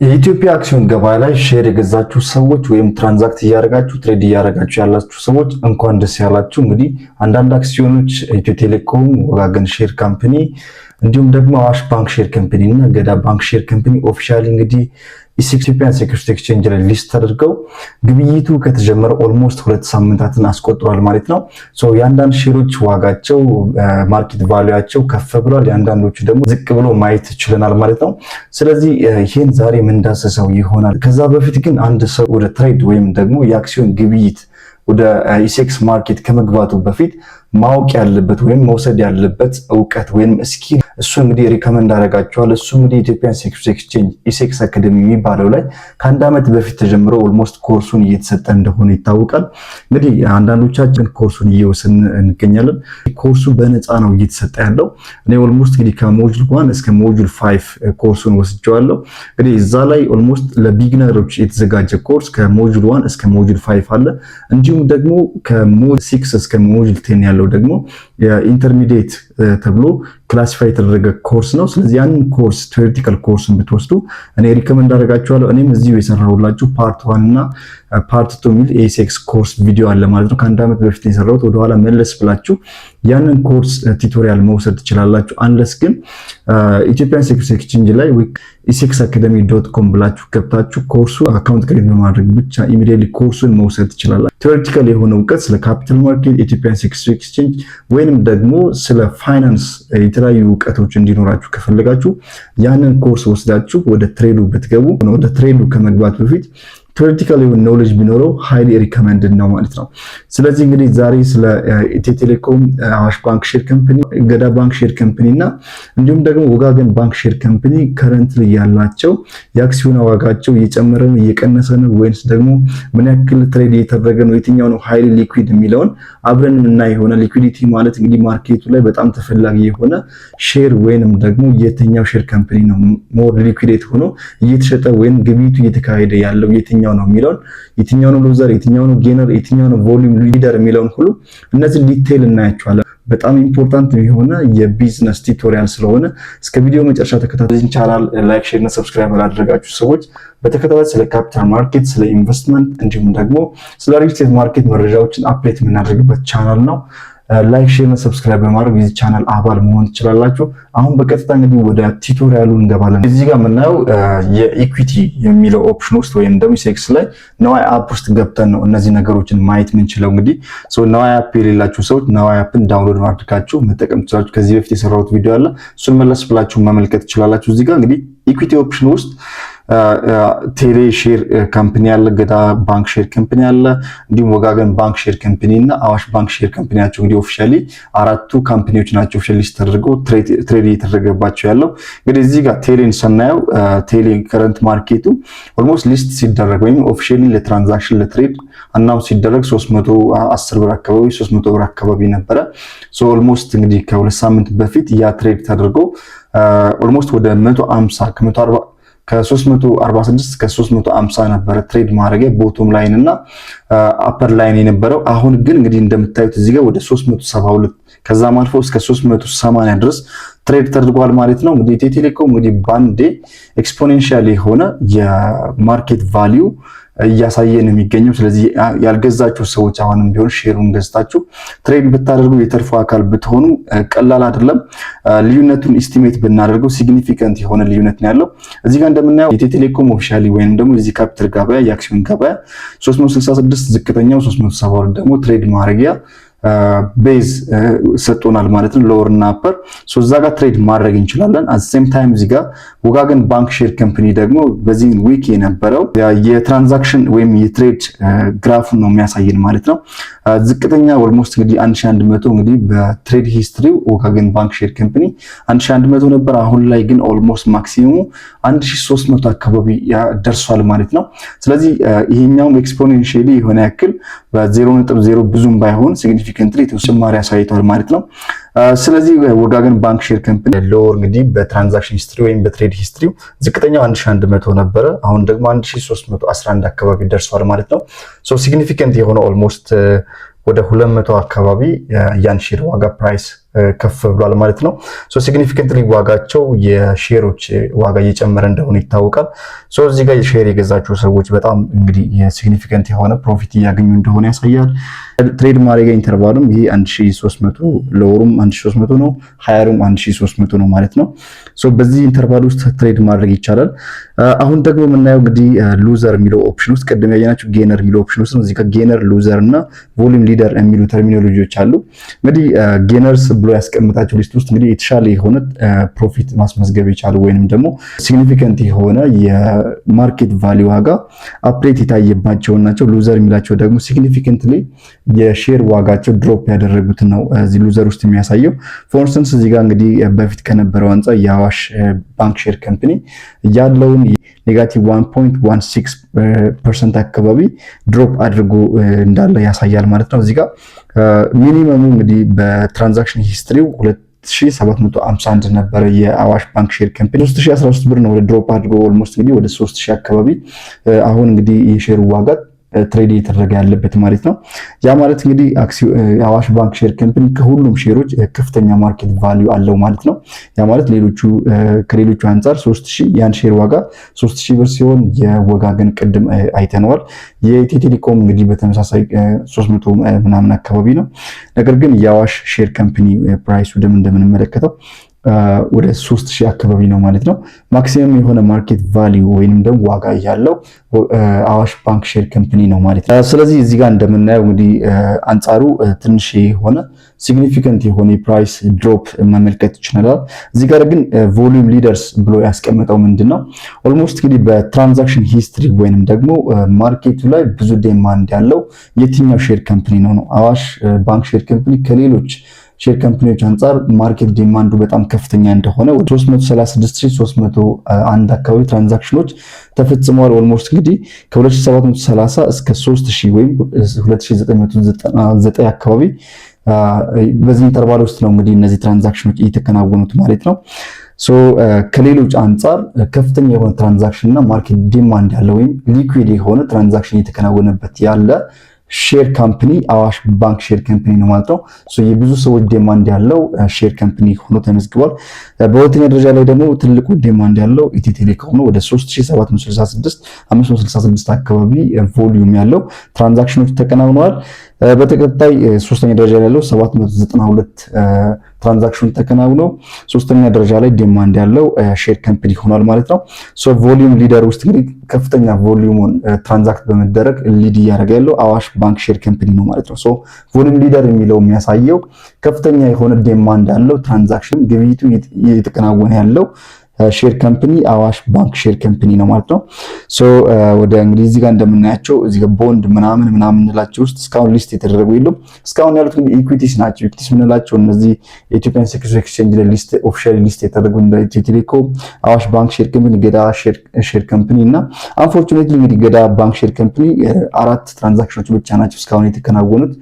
የኢትዮጵያ አክሲዮን ገበያ ላይ ሼር የገዛችሁ ሰዎች ወይም ትራንዛክት እያደረጋችሁ ትሬድ እያደረጋችሁ ያላችሁ ሰዎች እንኳን ደስ ያላችሁ። እንግዲህ አንዳንድ አክሲዮኖች ኢትዮ ቴሌኮም፣ ወጋገን ሼር ካምፓኒ እንዲሁም ደግሞ አዋሽ ባንክ ሼር ካምፓኒ እና ገዳ ባንክ ሼር ካምፓኒ ኦፊሻሊ እንግዲህ ኢትዮጵያን ሴኩሪቲ ኤክስቼንጅ ላይ ሊስት ተደርገው ግብይቱ ከተጀመረ ኦልሞስት 2 ሳምንታትን አስቆጥሯል ማለት ነው። የአንዳንድ ሼሮች ዋጋቸው ማርኬት ቫሉያቸው ከፍ ብሏል፣ የአንዳንዶቹ ደግሞ ዝቅ ብሎ ማየት ይችላል ማለት ነው። ስለዚህ ይሄን ዛሬ የምንዳሰሰው ይሆናል። ከዛ በፊት ግን አንድ ሰው ወደ ትሬድ ወይም ደግሞ የአክሲዮን ግብይት ወደ ኢሴክስ ማርኬት ከመግባቱ በፊት ማወቅ ያለበት ወይም መውሰድ ያለበት እውቀት ወይም ስኪል እሱ እንግዲህ ሪከመንድ አደርጋቸዋለሁ። እሱ እንግዲህ ኢትዮጵያን ሴኩሪቲ ኤክስቼንጅ ኢሴክስ አካዳሚ የሚባለው ላይ ከአንድ ዓመት በፊት ተጀምሮ ኦልሞስት ኮርሱን እየተሰጠ እንደሆነ ይታወቃል። እንግዲህ አንዳንዶቻችን ኮርሱን እየወሰን እንገኛለን። ኮርሱ በነፃ ነው እየተሰጠ ያለው። እኔ ኦልሞስት እንግዲህ ከሞጁል 1 እስከ ሞጁል 5 ኮርሱን ወስጄዋለሁ። እንግዲህ እዛ ላይ ኦልሞስት ለቢግነሮች የተዘጋጀ ኮርስ ከሞጁል 1 እስከ ሞጁል 5 አለ። እንዲሁም ደግሞ ከሞጁል 6 እስከ ሞጁል 10 ያለው ደግሞ የኢንተርሚዲየት ተብሎ ክላሲፋይ የተደረገ ኮርስ ነው። ስለዚህ ያንን ኮርስ ቴዎሬቲካል ኮርስን ብትወስዱ እኔ ሪከመንድ አደርጋችኋለሁ። እኔም እዚሁ የሰራሁላችሁ ፓርት 1 እና ፓርት 2 ሚል ኤሴክስ ኮርስ ቪዲዮ አለ ማለት ነው። ከአንድ ዓመት በፊት የሰራሁት ወደኋላ መለስ ብላችሁ ያንን ኮርስ ቱቶሪያል መውሰድ ትችላላችሁ። አንለስ ግን ኢትዮጵያን ሴኩሪቲ ኤክስቼንጅ ላይ isexacademy.com ብላችሁ ገብታችሁ ኮርሱ አካውንት ክሬት በማድረግ ብቻ ኢሚዲየትሊ ኮርሱን መውሰድ ትችላላችሁ። ቴዎሬቲካል የሆነ እውቀት ስለ ካፒታል ማርኬት፣ ኢትዮጵያን ሴኩሪቲ ኤክስቼንጅ ወይንም ደግሞ ስለ ፋይናንስ የተለያዩ እውቀቶች እንዲኖራችሁ ከፈለጋችሁ ያንን ኮርስ ወስዳችሁ ወደ ትሬዱ ብትገቡ ወደ ትሬዱ ከመግባት በፊት ቴዎሬቲካል የሆነ ኖሌጅ ቢኖረው ሃይሊ ሪከመንድድ ነው ማለት ነው። ስለዚህ እንግዲህ ዛሬ ስለ ኢትዮ ቴሌኮም፣ አዋሽ ባንክ ሼር ካምፓኒ፣ ገዳ ባንክ ሼር ካምፓኒ እና እንዲሁም ደግሞ ወጋገን ባንክ ሼር ካምፓኒ ከረንትሊ ያላቸው የአክሲዮን ዋጋቸው እየጨመረ ነው እየቀነሰ ነው ወይስ ደግሞ ምን ያክል ትሬድ እየተደረገ ነው፣ የትኛው ነው ሃይሊ ሊኩዊድ የሚለውን አብረን የምናይ ይሆናል። ሊኩዊዲቲ ማለት እንግዲህ ማርኬቱ ላይ በጣም ተፈላጊ የሆነ ሼር ወይንም ደግሞ የትኛው ሼር ካምፓኒ ነው ሞር ሊኩዊድ ሆኖ እየተሸጠ ወይም ግብይቱ እየተካሄደ ያለው የትኛው ነው የሚለውን፣ የትኛው ነው ሉዘር፣ የትኛው ነው ጌነር፣ የትኛው ነው ቮሊዩም ሊደር የሚለውን ሁሉ እነዚህ ዲቴይል እናያቸዋለን። በጣም ኢምፖርታንት የሆነ የቢዝነስ ቱቶሪያል ስለሆነ እስከ ቪዲዮ መጨረሻ ተከታተሉ። ቻናል ላይክ፣ ሼር እና ሰብስክራይብ ያላደረጋችሁ ሰዎች በተከታታይ ስለ ካፒታል ማርኬት፣ ስለ ኢንቨስትመንት እንዲሁም ደግሞ ስለ ሪል ስቴት ማርኬት መረጃዎችን አፕዴት የምናደርግበት ቻናል ነው። ላይክ ሼር እና ሰብስክራይብ በማድረግ የዚህ ቻናል አባል መሆን ትችላላችሁ። አሁን በቀጥታ እንግዲህ ወደ ቱቶሪያሉ እንገባለን። እዚህ ጋር የምናየው የኢኩዊቲ የሚለው ኦፕሽን ውስጥ ወይም ደግሞ ኢሴክስ ላይ ነዋይ አፕ ውስጥ ገብተን ነው እነዚህ ነገሮችን ማየት የምንችለው። እንግዲህ ነዋይ አፕ የሌላችሁ ሰዎች ነዋይ አፕን ዳውንሎድ ማድረጋችሁ መጠቀም ትችላላችሁ። ከዚህ በፊት የሰራሁት ቪዲዮ አለ፣ እሱን መለስ ብላችሁ መመልከት ትችላላችሁ። እዚህ ጋር እንግዲህ ኢኩዊቲ ኦፕሽን ውስጥ ቴሌ ሼር ካምፓኒ አለ፣ ገዳ ባንክ ሼር ካምፓኒ አለ፣ እንዲሁም ወጋገን ባንክ ሼር ካምፓኒ እና አዋሽ ባንክ ሼር ካምፓኒ ናቸው። እንግዲህ ኦፊሻሊ አራቱ ካምፓኒዎች ናቸው ኦፊሻሊ ሊስት ተደርገው ትሬድ እየተደረገባቸው ያለው። እንግዲህ እዚህ ጋር ቴሌን ስናየው ቴሌ ከረንት ማርኬቱ ኦልሞስት ሊስት ሲደረግ ወይም ኦፊሻሊ ለትራንዛክሽን ለትሬድ አናውንስ ሲደረግ 310 ብር አካባቢ 300 ብር አካባቢ ነበረ። ኦልሞስት እንግዲህ ከ2 ሳምንት በፊት ያ ትሬድ ተደርጎ ኦልሞስት ወደ 150 ከ346 እስከ 350 ነበረ ትሬድ ማድረጊያ ቦቶም ላይን እና አፐር ላይን የነበረው። አሁን ግን እንግዲህ እንደምታዩት እዚህ ጋር ወደ 372 ከዛም አልፎ እስከ 380 ድረስ ትሬድ ተደርጓል ማለት ነው። እንግዲህ ኢትዮ ቴሌኮም እንግዲህ ባንዴ ኤክስፖኔንሻል የሆነ የማርኬት ቫልዩ እያሳየን የሚገኘው። ስለዚህ ያልገዛችሁ ሰዎች አሁንም ቢሆን ሼሩን ገዝታችሁ ትሬድ ብታደርጉ የተርፉ አካል ብትሆኑ ቀላል አይደለም። ልዩነቱን ኢስቲሜት ብናደርገው ሲግኒፊካንት የሆነ ልዩነት ነው ያለው። እዚህ ጋር እንደምናየው ኢትዮ ቴሌኮም ኦፊሻሊ ወይንም ደግሞ እዚህ ካፒታል ገበያ የአክሲዮን ገበያ 366 ዝቅተኛው 372 ደግሞ ትሬድ ማድረጊያ ቤዝ ሰጥቶናል ማለት ነው። ሎወር እና አፐር እዛ ጋር ትሬድ ማድረግ እንችላለን። አት ሴም ታይም እዚህ ጋር ወጋገን ባንክ ሼር ካምፓኒ ደግሞ በዚህ ዊክ የነበረው የትራንዛክሽን ወይም የትሬድ ግራፉን ነው የሚያሳየን ማለት ነው። ዝቅተኛ ኦልሞስት እንግዲህ 1100 እንግዲህ በትሬድ ሂስትሪው ወጋገን ባንክ ሼር ካምፓኒ 1100 ነበር። አሁን ላይ ግን ኦልሞስት ማክሲሙሙ 1300 አካባቢ ደርሷል ማለት ነው። ስለዚህ ይሄኛው ኤክስፖኔንሺያሊ የሆነ ያክል በ0.0 ብዙም ባይሆን ሲግኒፊካንትሊ ተጨማሪ አሳይቷል ማለት ነው። ስለዚህ ወጋገን ባንክ ሼር ካምፓኒ ሎወር እንግዲህ በትራንዛክሽን ሂስትሪ ወይም በትሬድ ሂስትሪው ዝቅተኛው 1100 ነበረ። አሁን ደግሞ 1311 አካባቢ ደርሷል ማለት ነው። ሲግኒፊካንት የሆነ ኦልሞስት ወደ 200 አካባቢ ያን ሼር ዋጋ ፕራይስ ከፍ ብሏል ማለት ነው። ሶ ሲግኒፊካንትሊ ዋጋቸው የሼሮች ዋጋ እየጨመረ እንደሆነ ይታወቃል። ሶ እዚህ ጋር የሼር የገዛችሁ ሰዎች በጣም እንግዲህ የሲግኒፊካንት የሆነ ፕሮፊት እያገኙ እንደሆነ ያሳያል። ትሬድ ማድረጊያ ኢንተርቫሉም ይሄ 1300 ለወሩም 1300 ነው፣ ሃየሩም 1300 ነው ማለት ነው። ሶ በዚህ ኢንተርቫል ውስጥ ትሬድ ማድረግ ይቻላል። አሁን ደግሞ የምናየው እንግዲህ ሉዘር የሚለው ኦፕሽን ውስጥ ቅድም ያየናችሁ ጌነር የሚለው ኦፕሽን ውስጥ ነው። እዚህ ጋር ጌነር፣ ሉዘር እና ቮሊዩም ሊደር የሚሉ ተርሚኖሎጂዎች አሉ። እንግዲህ ጌነርስ ብሎ ያስቀምጣቸው ሊስት ውስጥ እንግዲህ የተሻለ የሆነ ፕሮፊት ማስመዝገብ የቻሉ ወይንም ደግሞ ሲግኒፊካንት የሆነ የማርኬት ቫልዩ ዋጋ አፕዴት የታየባቸው ናቸው። ሉዘር የሚላቸው ደግሞ ሲግኒፊካንትሊ የሼር ዋጋቸው ድሮፕ ያደረጉት ነው እዚህ ሉዘር ውስጥ የሚያሳየው። ፎር ኢንስተንስ እዚህ ጋር እንግዲህ በፊት ከነበረው አንጻር የአዋሽ ባንክ ሼር ካምፓኒ ያለውን ኔጋቲቭ 1.16% አካባቢ ድሮፕ አድርጎ እንዳለ ያሳያል ማለት ነው። እዚህ ጋር ሚኒመሙ እንግዲህ በትራንዛክሽን ሂስትሪው 2751 ነበረ የአዋሽ ባንክ ሼር ካምፓኒ 3013 ብር ነው ወደ ድሮፕ አድርጎ ኦልሞስት እንግዲህ ወደ 3000 አካባቢ አሁን እንግዲህ የሼሩ ዋጋ ትሬድ እየተደረገ ያለበት ማለት ነው። ያ ማለት እንግዲህ አዋሽ ባንክ ሼር ካምፓኒ ከሁሉም ሼሮች ከፍተኛ ማርኬት ቫልዩ አለው ማለት ነው። ያ ማለት ከሌሎቹ አንጻር 3000 ያን ሼር ዋጋ 3000 ብር ሲሆን የወጋገን ቅድም አይተነዋል። የኢትዮ ቴሌኮም እንግዲህ በተመሳሳይ 300 ምናምን አካባቢ ነው። ነገር ግን የአዋሽ ሼር ካምፓኒ ፕራይሱ እንደምንመለከተው ወደ 3000 አካባቢ ነው ማለት ነው። ማክሲመም የሆነ ማርኬት ቫልዩ ወይንም ደግሞ ዋጋ ያለው አዋሽ ባንክ ሼር ካምፓኒ ነው ማለት ነው። ስለዚህ እዚህ ጋር እንደምናየው እንግዲህ አንጻሩ ትንሽ የሆነ ሲግኒፊካንት የሆነ የፕራይስ ድሮፕ መመልከት ይችላል። እዚህ ጋር ግን ቮሊዩም ሊደርስ ብሎ ያስቀመጠው ምንድነው ኦልሞስት እንግዲህ በትራንዛክሽን ሂስትሪ ወይንም ደግሞ ማርኬቱ ላይ ብዙ ዴማንድ ያለው የትኛው ሼር ካምፓኒ ነው? አዋሽ ባንክ ሼር ካምፓኒ ከሌሎች ሼር ካምፓኒዎች አንጻር ማርኬት ዲማንዱ በጣም ከፍተኛ እንደሆነ 336301 አካባቢ ትራንዛክሽኖች ተፈጽመዋል። ኦልሞስት እንግዲህ ከ2730 እስከ 3000 ወይም 2999 አካባቢ በዚህ ኢንተርቫል ውስጥ ነው እንግዲህ እነዚህ ትራንዛክሽኖች እየተከናወኑት ማለት ነው። ሶ ከሌሎች አንጻር ከፍተኛ የሆነ ትራንዛክሽን እና ማርኬት ዲማንድ ያለው ወይም ሊኩዊድ የሆነ ትራንዛክሽን እየተከናወነበት ያለ ሼር ካምፓኒ አዋሽ ባንክ ሼር ካምፓኒ ነው ማለት ነው። የብዙ ሰዎች ዴማንድ ያለው ሼር ካምፓኒ ሆኖ ተመዝግቧል። በሁለተኛ ደረጃ ላይ ደግሞ ትልቁ ዴማንድ ያለው ኢትዮ ቴሌኮም ነው። ወደ 3766 አካባቢ ቮሊዩም ያለው ትራንዛክሽኖች ተከናውነዋል። በተከታይ ሶስተኛ ደረጃ ላይ ያለው 792 ትራንዛክሽን ተከናውነው ሶስተኛ ደረጃ ላይ ዲማንድ ያለው ሼር ካምፓኒ ሆኗል ማለት ነው። ቮሊዩም ሊደር ውስጥ እንግዲህ ከፍተኛ ቮሊዩሙን ትራንዛክት በመደረግ ሊድ እያደረገ ያለው አዋሽ ባንክ ሼር ካምፓኒ ነው ማለት ነው። ቮሊዩም ሊደር የሚለው የሚያሳየው ከፍተኛ የሆነ ዲማንድ ያለው ትራንዛክሽን ግብይቱ እየተከናወነ ያለው ሼር ካምፓኒ አዋሽ ባንክ ሼር ካምፓኒ ነው ማለት ነው። ወደ እንግዲህ እዚህ ጋር እንደምናያቸው እዚህ ጋር ቦንድ ምናምን እንላቸው ውስጥ እስካሁን ሊስት የተደረጉ የሉም። እስካሁን ያሉት እንግዲህ ኢኩዊቲስ ናቸው። ኢኩዊቲስ የምንላቸው እነዚህ የኢትዮጵያን ሴኩሪቲ ኤክስቼንጅ ላይ ሊስት ኦፊሻሊ ሊስት የተደረጉ እንደ ኢትዮ ቴሌኮም፣ አዋሽ ባንክ ሼር ካምፓኒ፣ ገዳ ሼር ካምፓኒ እና አንፎርቹኔትሊ እንግዲህ ገዳ ባንክ ሼር ካምፓኒ 4 ትራንዛክሽኖች ብቻ ናቸው እስካሁን የተከናወኑት።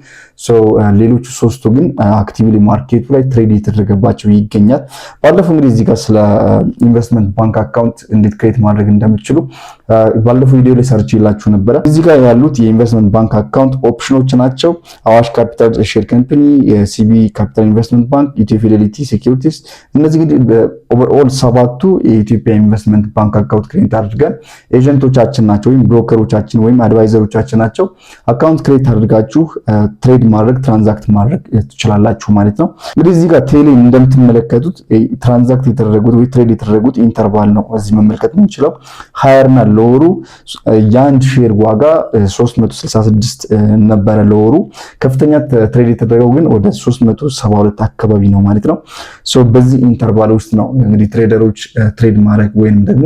ሌሎቹ 3ቱ ግን አክቲቭሊ ማርኬቱ ላይ ትሬድ የተደረገባቸው ይገኛል። ባለፈው እንግዲህ እዚህ ጋር ስለ ኢንቨስትመንት ባንክ አካውንት እንዴት ክሬት ማድረግ እንደምትችሉ ባለፈው ቪዲዮ ላይ ሰርች ይላችሁ ነበረ። እዚህ ጋር ያሉት የኢንቨስትመንት ባንክ አካውንት ኦፕሽኖች ናቸው። አዋሽ ካፒታል ሼር ካምፓኒ፣ ሲቢ ካፒታል ኢንቨስትመንት ባንክ፣ ኢትዮ ፊዴሊቲ ሴኩሪቲስ። እነዚህ እንግዲህ ኦቨርኦል 7ቱ የኢትዮጵያ ኢንቨስትመንት ባንክ አካውንት ክሬት አድርገን ኤጀንቶቻችን ናቸው ወይም ብሮከሮቻችን ወይም አድቫይዘሮቻችን ናቸው። አካውንት ክሬት አድርጋችሁ ትሬድ ማድረግ ትራንዛክት ማድረግ ትችላላችሁ ማለት ነው። እንግዲህ እዚህ ጋር ቴሌ እንደምትመለከቱት ትራንዛክት የተደረጉት ወይ ትሬድ የተደረጉት ኢንተርቫል ነው እዚህ መመልከት የምንችለው። ሃየርና ሎወሩ የአንድ ሼር ዋጋ 366 ነበረ ሎወሩ። ከፍተኛ ትሬድ የተደረገው ግን ወደ 372 አካባቢ ነው ማለት ነው። በዚህ ኢንተርቫል ውስጥ ነው እንግዲህ ትሬደሮች ትሬድ ማድረግ ወይንም ደግሞ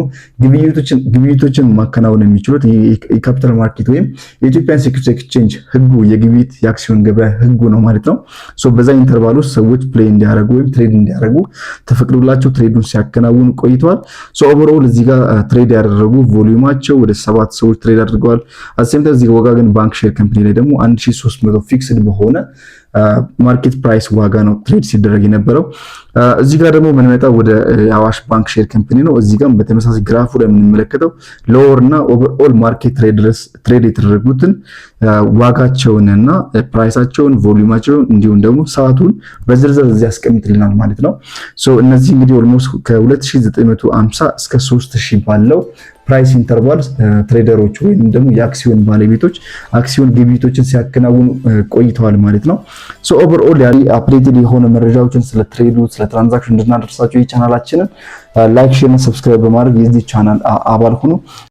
ግብይቶችን ማከናወን የሚችሉት። የካፒታል ማርኬት ወይም የኢትዮጵያን ሴኩሪቲ ኤክስቼንጅ ህጉ የግብይት የአክሲዮን ገበያ ህጉ ነው ማለት ነው። በዛ ኢንተርቫል ውስጥ ሰዎች ፕሌይ እንዲያደርጉ ወይም ትሬድ እንዲያደርጉ ተፈቅዶላቸው ትሬዱን ሲያከናውኑ ቆይተዋል። ኦቨርኦል እዚህ ጋር ትሬድ ያደረጉ ቮሊዩማቸው ወደ 7 ሰዎች ትሬድ አድርገዋል። አሰምተ እዚህ ወጋገን ባንክ ሼር ካምፓኒ ላይ ደግሞ 1300 ፊክስድ በሆነ ማርኬት ፕራይስ ዋጋ ነው ትሬድ ሲደረግ የነበረው። እዚህ ጋር ደግሞ የምንመጣው ወደ አዋሽ ባንክ ሼር ካምፓኒ ነው። እዚህ ጋር በተመሳሳይ ግራፉ ላይ የምንመለከተው ሎወር እና ኦቨርኦል ማርኬት ትሬድ የተደረጉትን ዋጋቸውንና ፕራይሳቸውን፣ ቮሊዩማቸውን እንዲሁም ደግሞ ሰዓቱን በዝርዝር እዚህ ያስቀምጥልናል ማለት ነው። ሶ እነዚህ እንግዲህ ኦልሞስት ከ2950 እስከ 3000 ባለው ፕራይስ ኢንተርቫል ትሬደሮች ወይም ደግሞ የአክሲዮን ባለቤቶች አክሲዮን ግብይቶችን ሲያከናውኑ ቆይተዋል ማለት ነው። ሶ ኦቨርኦል ያሊ አፕዴትድ የሆነ መረጃዎችን ስለ ትሬዱ ስለ ትራንዛክሽን እንድናደርሳቸው የቻናላችንን ላይክ፣ ሼር እና ሰብስክራይብ በማድረግ የዚህ ቻናል አባል ሁኑ።